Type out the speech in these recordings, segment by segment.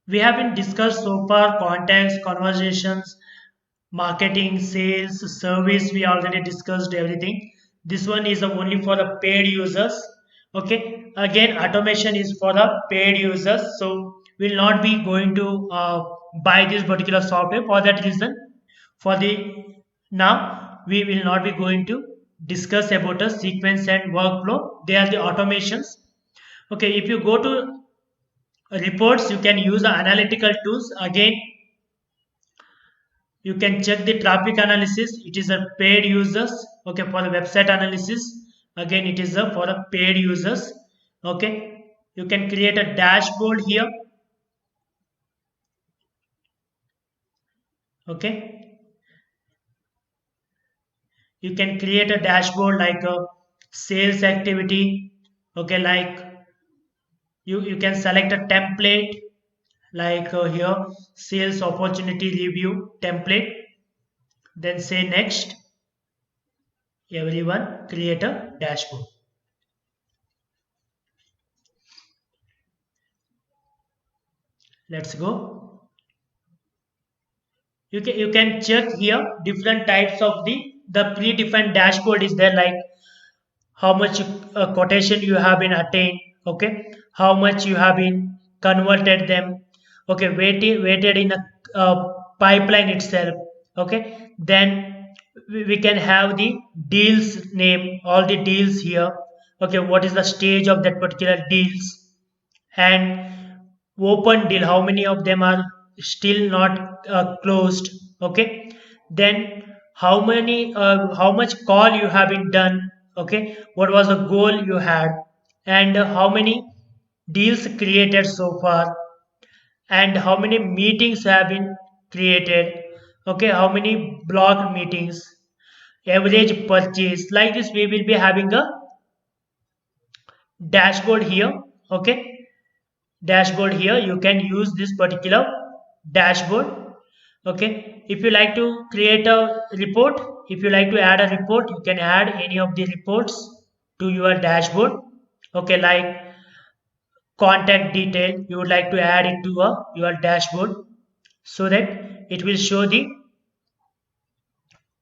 We have been discussed so far contacts, conversations, marketing, sales, service. We already discussed everything. This one is only for the paid users. Okay. Again, automation is for the paid users. So we'll not be going to buy this particular software. For that reason, for the now we will not be going to discuss about a sequence and workflow. They are the automations. Okay. If you go to reports, you can use the analytical tools. Again, you can check the traffic analysis. It is a paid users. Okay, for the website analysis, again it is a for a paid users. Okay, you can create a dashboard here. Okay, you can create a dashboard like a sales activity. Okay, like you can select a template like here sales opportunity review template, then say next. Everyone create a dashboard. Let's go. You can check here different types of the predefined dashboard is there, like how much quotation you have been attained. Okay, how much you have been converted them. Okay, waited in a pipeline itself. Okay, then we can have the deals name, all the deals here. Okay, what is the stage of that particular deals, and open deal, how many of them are still not closed. Okay, then how much call you have been done. Okay, what was the goal you had, and how many deals created so far, and how many meetings have been created. Okay, how many block meetings, average purchase. Like this we will be having a dashboard here. Okay, dashboard here you can use this particular dashboard. Okay, if you like to create a report, if you like to add a report, you can add any of the reports to your dashboard. Okay, like contact detail you would like to add it to your dashboard, so that it will show the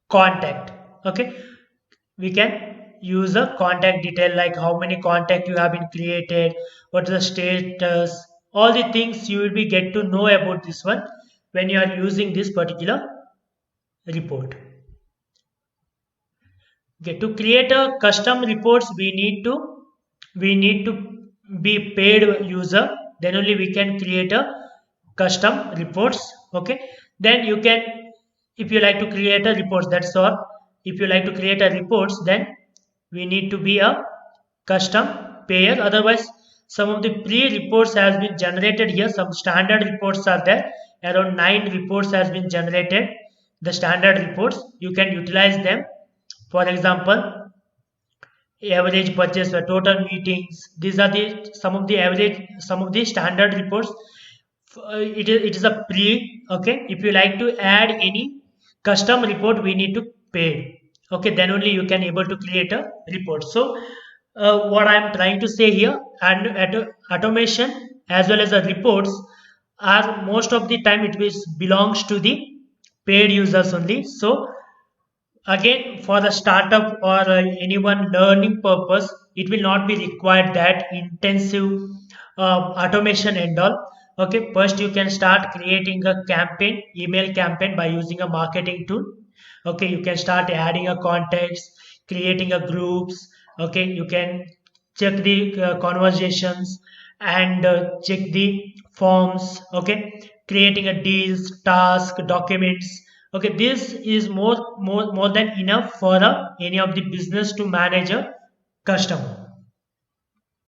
contact. Okay, we can use a contact detail like how many contact you have been created, what's the status, all the things you will be get to know about this one when you are using this particular report. Okay, to create a custom reports we need to be paid user, then only we can create a custom reports. Okay, then you can, if you like to create a reports, that's all. If you like to create a reports, then we need to be a custom payer. Otherwise, some of the pre-reports has been generated here. Some standard reports are there. Around 9 reports has been generated. The standard reports you can utilize them. For example, average purchase, total meetings. These are the some of the average, some of the standard reports. It is a pre. Okay, if you like to add any custom report, we need to pay. Okay, then only you can able to create a report. So what I'm trying to say here, and automation as well as the reports are most of the time it is belongs to the paid users only. So again, for the startup or anyone learning purpose, it will not be required that intensive automation and all. Okay, first you can start creating a campaign, email campaign, by using a marketing tool. Okay, you can start adding a context, creating a groups. Okay, you can check the conversations, and check the forms. Okay, creating a deals, task, documents. Okay, this is more than enough for any of the business to manage a customer.